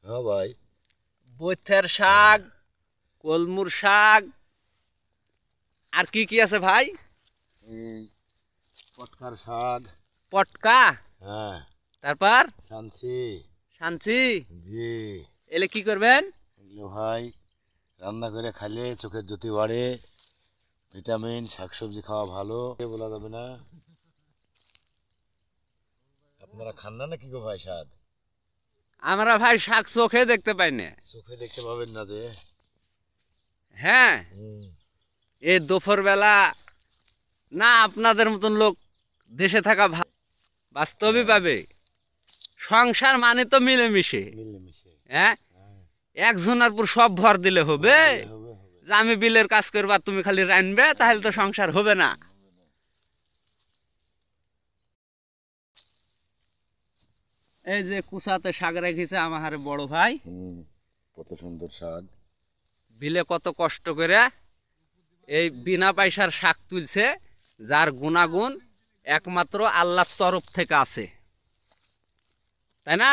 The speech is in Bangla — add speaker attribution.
Speaker 1: হ্যাঁ ভাই,
Speaker 2: বৈথের শাক, কলমুর শাক, আর কি কি আছে ভাই?
Speaker 1: এই পটকার শাক।
Speaker 2: পটকা,
Speaker 1: হ্যাঁ,
Speaker 2: তারপর
Speaker 1: শানছি।
Speaker 2: শানচি।
Speaker 1: জি,
Speaker 2: এলে কি করবেন?
Speaker 1: এগুলো ভাই রান্না করে খাইলে চোখের জ্যোতি বাড়ে, ভিটামিন, শাকসবজি খাওয়া ভালো বলা যাবে না। আপনারা খান না নাকি গো ভাই শাক?
Speaker 2: আমরা ভাই শাক চোখে দেখতে পাই না।
Speaker 1: চোখে দেখতে পাবেন না যে।
Speaker 2: হ্যাঁ, এই দুপুর বেলা না আপনাদের মতন লোক দেশে থাকা বাস্তবই পাবে। সংসার মানে তো মিলেমিশে।
Speaker 1: মিলেমিশে।
Speaker 2: হ্যাঁ, একজনের পর সব ভর দিলে হবে
Speaker 1: হবে হবে।
Speaker 2: যে আমি বিলের কাজ করবা তুমি খালি রানবে, তাহলে তো সংসার হবে না। এই যে কুচাতে শাক রেখেছে আমার বড় ভাই,
Speaker 1: কত সুন্দর শাক।
Speaker 2: বিলে কত কষ্ট করে এই বিনা পয়সার শাক তুলছে, যার গুণাগুণ একমাত্র আল্লাহর তরফ থেকে আছে, তাই না?